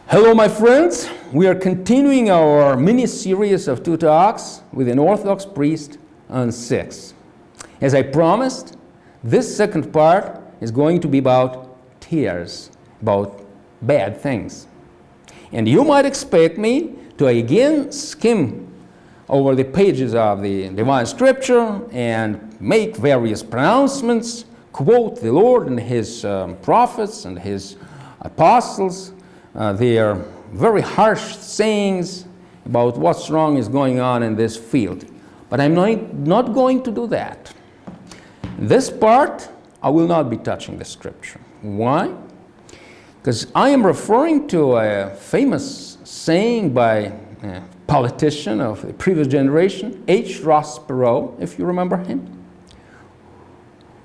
Hello, my friends. We are continuing our mini-series of 2 talks with an Orthodox priest on sex. As I promised, this second part is going to be about tears, about bad things. And you might expect me to again skim over the pages of the Divine Scripture and make various pronouncements, quote the Lord and His prophets and His apostles, their very harsh sayings about what's wrong is going on in this field. But I'm not going to do that. This part, I will not be touching the Scripture. Why? Because I am referring to a famous saying by a politician of the previous generation, H. Ross Perot, if you remember him.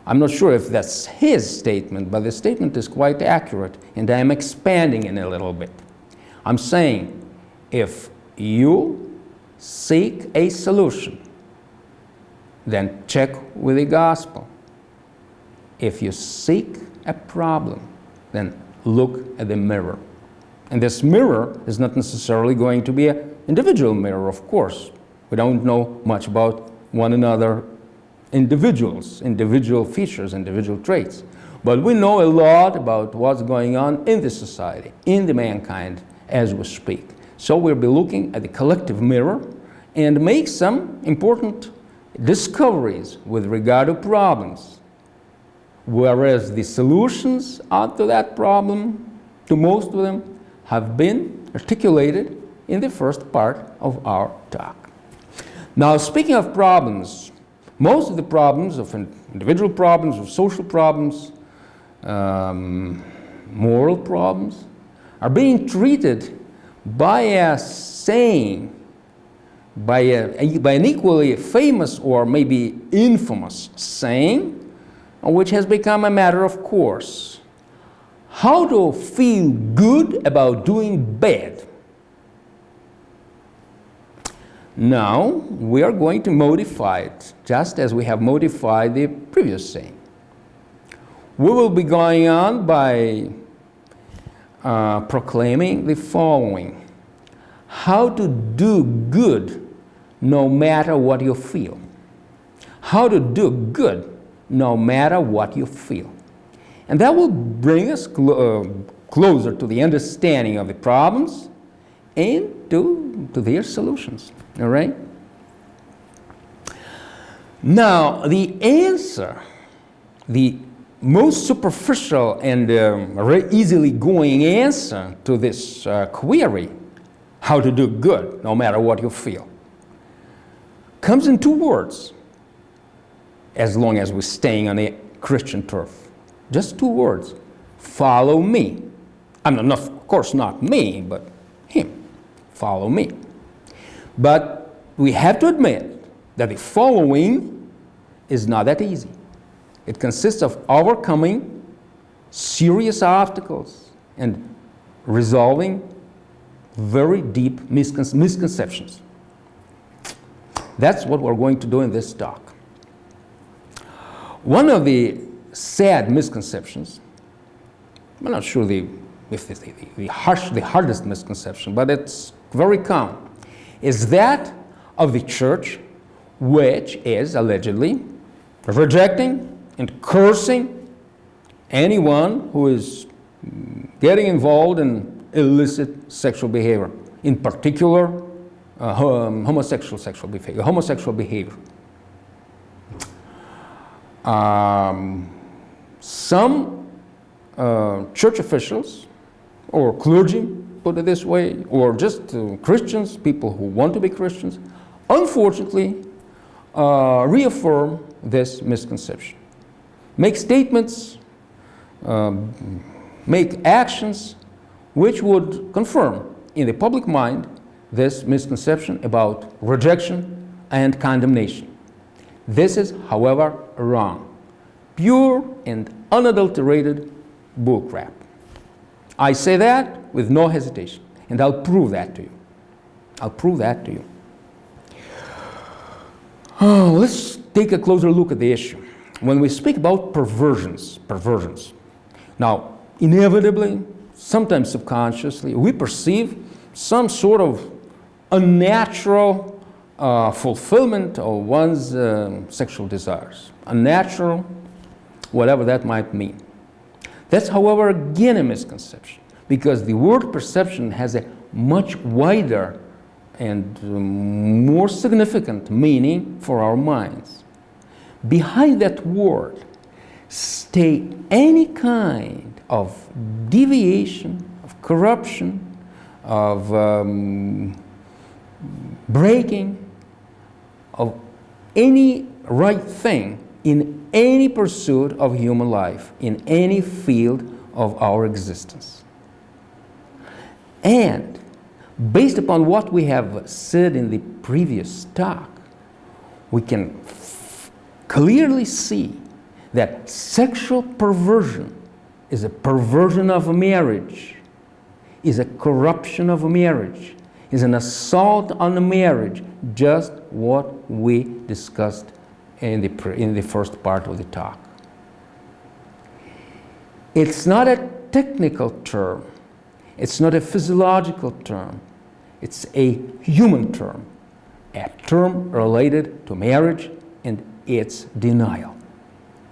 I'm not sure if that's his statement, but the statement is quite accurate, and I'm expanding it a little bit. I'm saying, if you seek a solution, then check with the gospel. If you seek a problem, then look at the mirror. And this mirror is not necessarily going to be an individual mirror, of course. We don't know much about one another, individual features, individual traits. But we know a lot about what's going on in the society, in the mankind, as we speak. So we'll be looking at the collective mirror and make some important discoveries with regard to problems. Whereas the solutions to that problem, to most of them, have been articulated in the first part of our talk. Now, speaking of problems, most of the problems, of individual problems, of social problems, moral problems, are being treated by a saying, by an equally famous or maybe infamous saying, which has become a matter of course. How to feel good about doing bad. Now, we are going to modify it, just as we have modified the previous saying. We will be going on by proclaiming the following: how to do good no matter what you feel. How to do good no matter what you feel. And that will bring us closer to the understanding of the problems and to their solutions. All right? Now, the answer, the most superficial and very easily going answer to this query, how to do good no matter what you feel, comes in 2 words, as long as we're staying on a Christian turf. Just 2 words: follow me. Of course not me, but him. Follow me. But we have to admit that the following is not that easy. It consists of overcoming serious obstacles and resolving very deep misconceptions. That's what we're going to do in this talk. One of the sad misconceptions, I'm not sure if it's the hardest misconception, but it's very common, is that of the church, which is allegedly rejecting and cursing anyone who is getting involved in illicit sexual behavior, in particular homosexual behavior. Some church officials or clergy, put it this way, or just Christians, people who want to be Christians, unfortunately reaffirm this misconception. Make statements, make actions which would confirm in the public mind this misconception about rejection and condemnation. This is, however, wrong. Pure and unadulterated bullcrap. I say that with no hesitation, and I'll prove that to you. Let's take a closer look at the issue. When we speak about perversions, now, inevitably, sometimes subconsciously, we perceive some sort of unnatural fulfillment of one's sexual desires. Unnatural, whatever that might mean. That's, however, again a misconception, because the word perception has a much wider and more significant meaning for our minds. Behind that word stay any kind of deviation, of corruption, of breaking of any right thing in any pursuit of human life, in any field of our existence. And based upon what we have said in the previous talk, we can clearly see that sexual perversion is a perversion of a marriage, is a corruption of a marriage, is an assault on a marriage, just what we discussed in the first part of the talk. It's not a technical term, it's not a physiological term, it's a human term, a term related to marriage and its denial,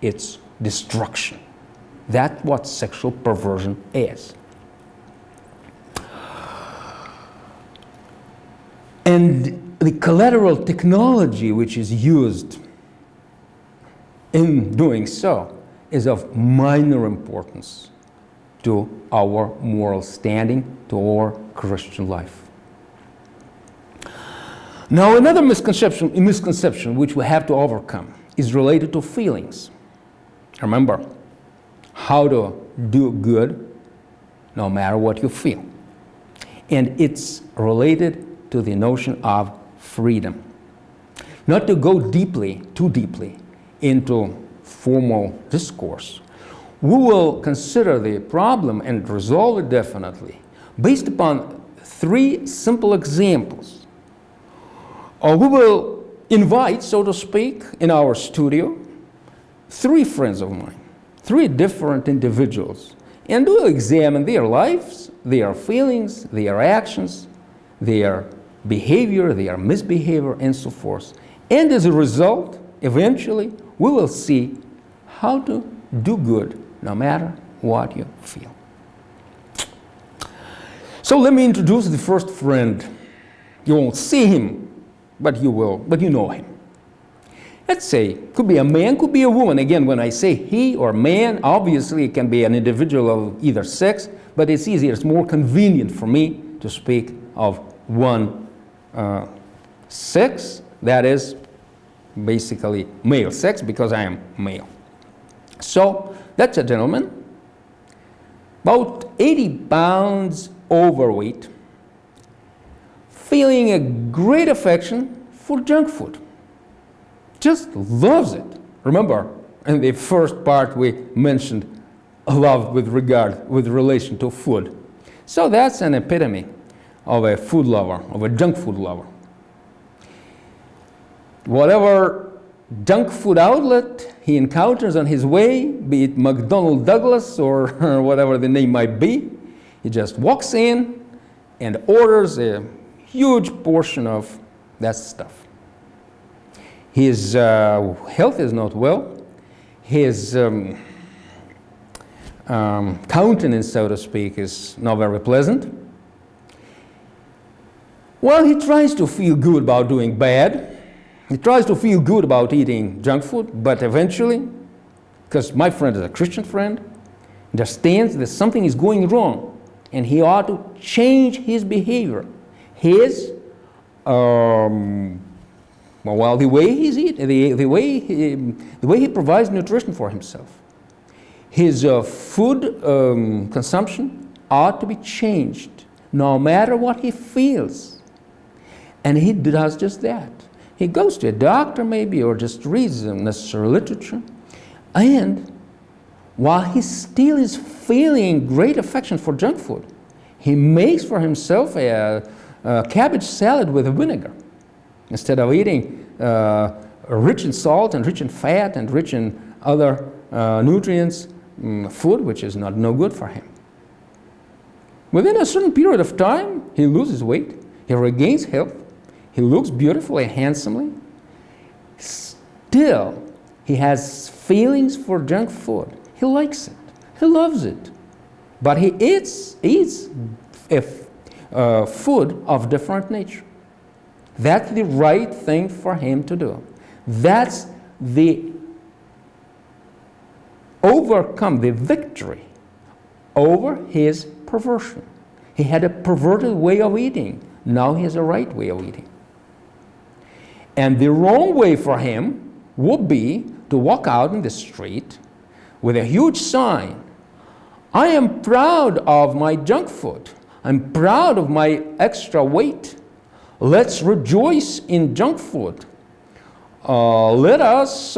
its destruction. That's what sexual perversion is. And the collateral technology which is used in doing so is of minor importance to our moral standing, to our Christian life. Now, another misconception which we have to overcome is related to feelings. Remember, how to do good no matter what you feel. And it's related to the notion of freedom. Not to go too deeply into formal discourse, we will consider the problem and resolve it definitely based upon 3 simple examples. We will invite, so to speak, in our studio, 3 friends of mine, 3 different individuals, and we'll examine their lives, their feelings, their actions, their behavior, their misbehavior, and so forth. And as a result, eventually, we will see how to do good no matter what you feel. So let me introduce the first friend. You won't see him, but you know him. Let's say, could be a man, could be a woman. Again, when I say he or man, obviously it can be an individual of either sex, but it's easier, it's more convenient for me to speak of one sex, that is basically male sex, because I am male. So that's a gentleman, about 80 pounds overweight, feeling a great affection for junk food. Just loves it. Remember, in the first part we mentioned love with relation to food. So that's an epitome of a food lover, of a junk food lover. Whatever junk food outlet he encounters on his way, be it McDonnell Douglas or whatever the name might be, he just walks in and orders a huge portion of that stuff. His health is not well. His countenance, so to speak, is not very pleasant. Well, he tries to feel good about doing bad. He tries to feel good about eating junk food, but eventually, because my friend is a Christian friend, understands that something is going wrong, and he ought to change his behavior. His well, the way he's eating, the way he provides nutrition for himself, his food consumption ought to be changed, no matter what he feels. And he does just that. He goes to a doctor maybe, or just reads necessary literature, and while he still is feeling great affection for junk food, he makes for himself a cabbage salad with vinegar. Instead of eating rich in salt and rich in fat and rich in other nutrients, food which is no good for him. Within a certain period of time, he loses weight, he regains health, he looks beautifully, handsomely. Still, he has feelings for junk food. He likes it. He loves it. But he eats food of different nature. That's the right thing for him to do. That's the victory over his perversion. He had a perverted way of eating. Now he has a right way of eating. And the wrong way for him would be to walk out in the street with a huge sign. I am proud of my junk food. I'm proud of my extra weight. Let's rejoice in junk food. Let us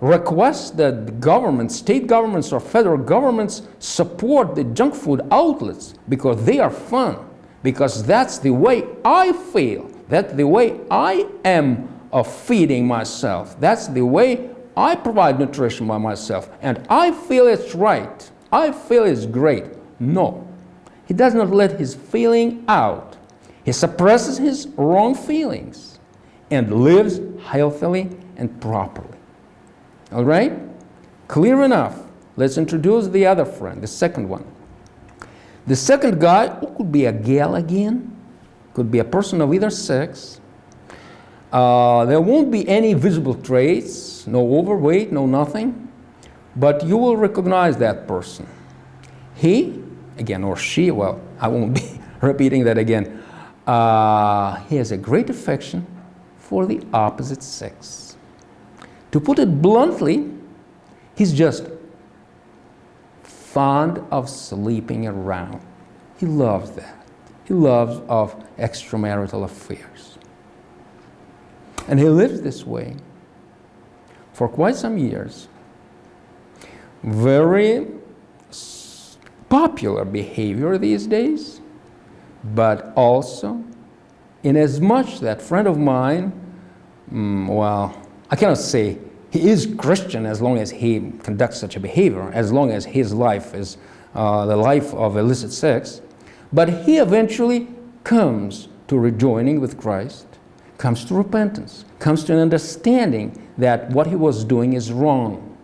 request that the government, state governments or federal governments support the junk food outlets because they are fun, because that's the way I feel, that's the way I am feeding myself, that's the way I provide nutrition by myself, and I feel it's right, I feel it's great. No, he does not let his feeling out. He suppresses his wrong feelings and lives healthily and properly. All right? Clear enough. Let's introduce the other friend, the second one. The second guy could be a gal again, could be a person of either sex. There won't be any visible traits, no overweight, no nothing, but you will recognize that person. He, again, or she, well, I won't be repeating that again. He has a great affection for the opposite sex. To put it bluntly, he's just fond of sleeping around. He loves that. He loves of extramarital affairs. And he lives this way for quite some years. Very popular behavior these days, but also inasmuch that friend of mine, well, I cannot say he is Christian as long as he conducts such a behavior, as long as his life is the life of illicit sex, but he eventually comes to rejoining with Christ, comes to repentance, comes to an understanding that what he was doing is wrong,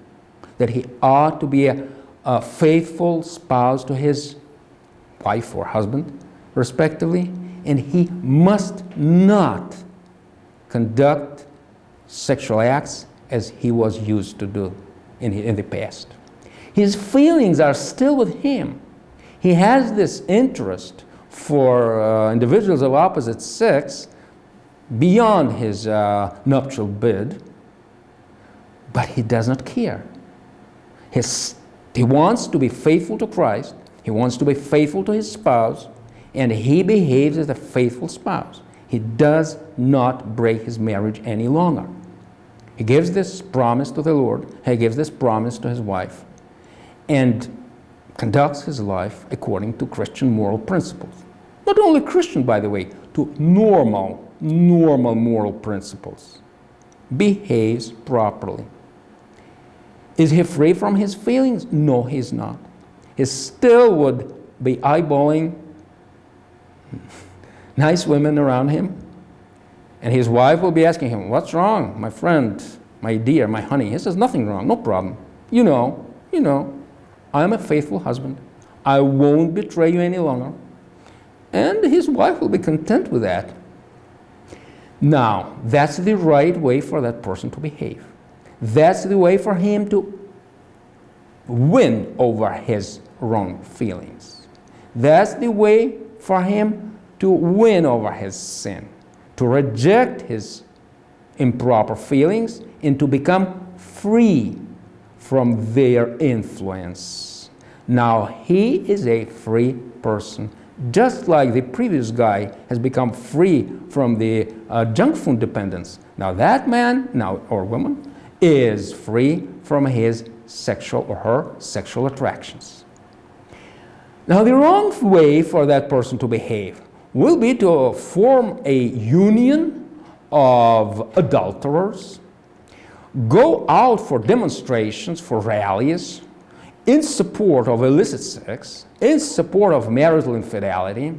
that he ought to be a faithful spouse to his wife or husband, respectively, and he must not conduct sexual acts as he was used to do in the past. His feelings are still with him. He has this interest for individuals of opposite sex beyond his nuptial bid, but he does not care. He wants to be faithful to Christ, he wants to be faithful to his spouse, and he behaves as a faithful spouse. He does not break his marriage any longer. He gives this promise to the Lord, he gives this promise to his wife, and conducts his life according to Christian moral principles. Not only Christian, by the way, to normal moral principles. Behaves properly. Is he free from his feelings? No, he's not. He still would be eyeballing nice women around him, and his wife will be asking him, what's wrong, my friend, my dear, my honey? He says, nothing wrong, no problem. You know, I'm a faithful husband. I won't betray you any longer. And his wife will be content with that. Now, that's the right way for that person to behave. That's the way for him to win over his wrong feelings. That's the way for him to win over his sin, to reject his improper feelings and to become free from their influence. Now he is a free person, just like the previous guy has become free from the junk food dependence. Now that man, or woman, is free from his sexual or her sexual attractions. Now the wrong way for that person to behave will be to form a union of adulterers, go out for demonstrations, for rallies, in support of illicit sex, in support of marital infidelity.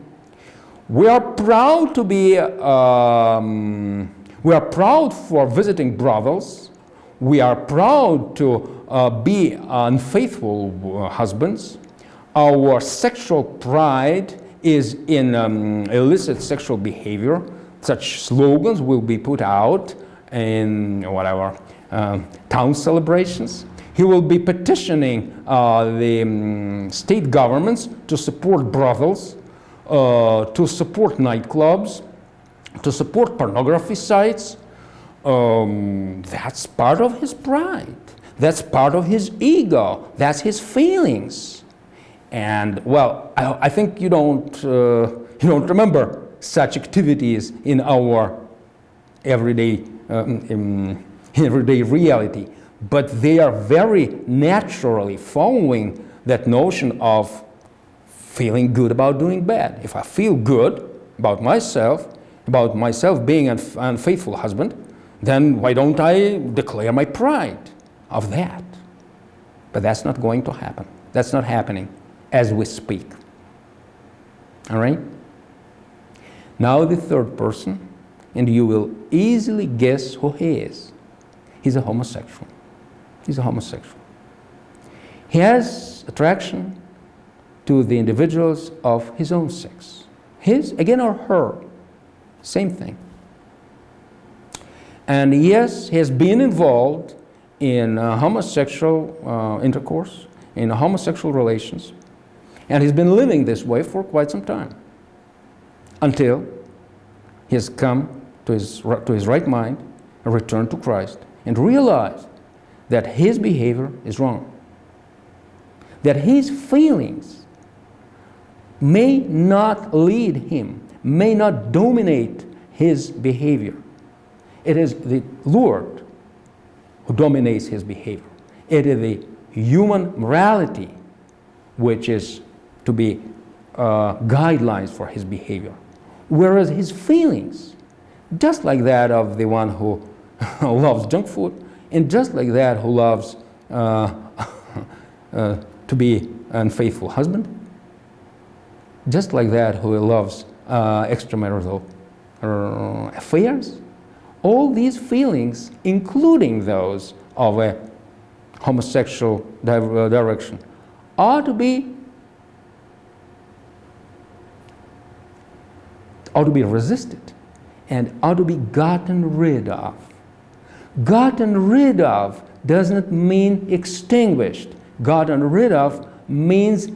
We are proud to be, we are proud for visiting brothels. We are proud to be unfaithful husbands. Our sexual pride is in illicit sexual behavior. Such slogans will be put out in whatever town celebrations. He will be petitioning the state governments to support brothels, to support nightclubs, to support pornography sites. That's part of his pride. That's part of his ego. That's his feelings. And well, I think you don't remember such activities in our everyday reality, but they are very naturally following that notion of feeling good about doing bad. If I feel good about myself being an unfaithful husband, then why don't I declare my pride of that? But that's not going to happen. That's not happening as we speak. All right? Now the third person, and you will easily guess who he is. He's a homosexual. He's a homosexual. He has attraction to the individuals of his own sex. His, again, or her, same thing. And yes, he has been involved in homosexual intercourse, in homosexual relations, and he's been living this way for quite some time, until he has come to his right mind, and returned to Christ, and realized that his behavior is wrong, that his feelings may not lead him, may not dominate his behavior. It is the Lord who dominates his behavior. It is the human morality which is to be guidelines for his behavior. Whereas his feelings, just like that of the one who loves junk food, and just like that who loves to be an unfaithful husband, just like that who loves extramarital affairs, all these feelings, including those of a homosexual direction, ought to be resisted and ought to be gotten rid of. Gotten rid of doesn't mean extinguished. Gotten rid of means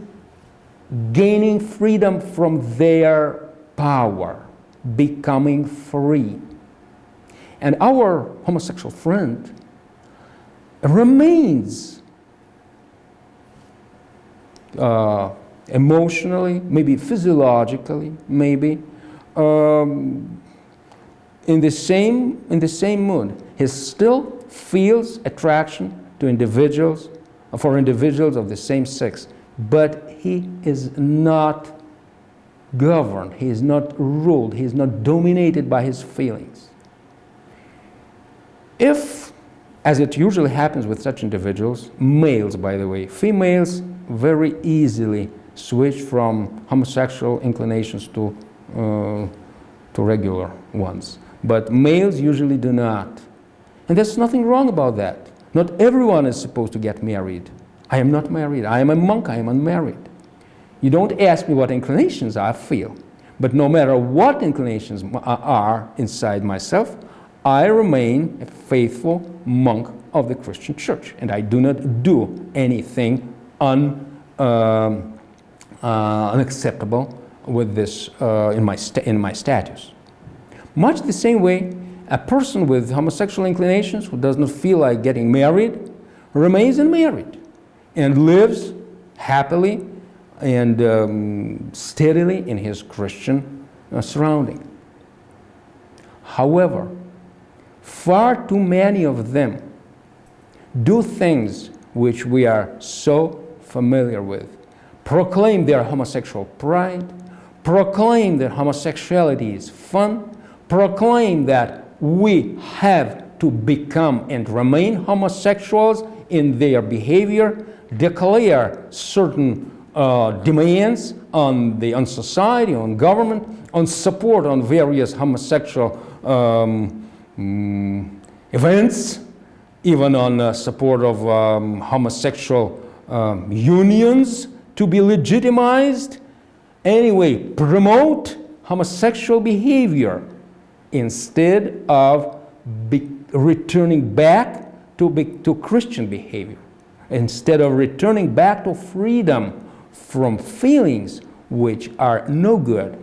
gaining freedom from their power, becoming free. And our homosexual friend remains emotionally, maybe physiologically, maybe in the same mood. He still feels attraction to individuals of the same sex, but he is not governed, he is not ruled, he is not dominated by his feelings. If, as it usually happens with such individuals, males, by the way, females very easily switch from homosexual inclinations to regular ones, but males usually do not. And there's nothing wrong about that. Not everyone is supposed to get married. I am not married. I am a monk. I am unmarried. You don't ask me what inclinations I feel, but no matter what inclinations are inside myself, I remain a faithful monk of the Christian Church, and I do not do anything unacceptable with this in my status. Much the same way, a person with homosexual inclinations who does not feel like getting married remains unmarried and lives happily and steadily in his Christian surrounding. However, far too many of them do things which we are so familiar with. Proclaim their homosexual pride, proclaim that homosexuality is fun, proclaim that we have to become and remain homosexuals in their behavior, declare certain demands on society, on government, on support on various homosexual events, even on support of homosexual unions to be legitimized. Anyway, promote homosexual behavior instead of returning back to Christian behavior, instead of returning back to freedom from feelings which are no good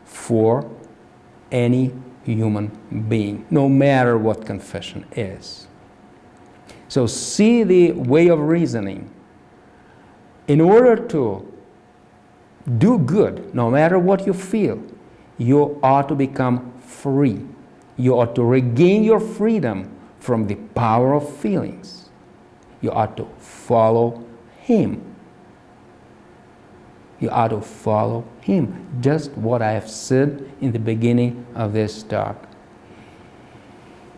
for any human being, no matter what confession is. So see the way of reasoning. In order to do good, no matter what you feel, you ought to become free. You ought to regain your freedom from the power of feelings. You ought to follow Him. You ought to follow Him. Just what I have said in the beginning of this talk.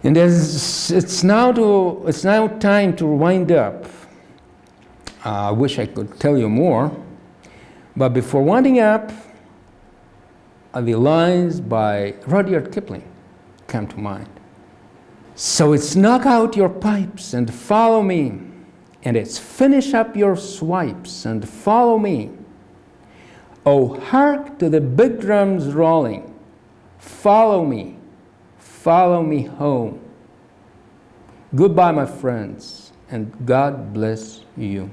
And it's now time to wind up. I wish I could tell you more, but before winding up, the lines by Rudyard Kipling come to mind. So it's knock out your pipes and follow me, and it's finish up your swipes and follow me. Oh, hark to the big drums rolling, follow me home. Goodbye, my friends, and God bless you.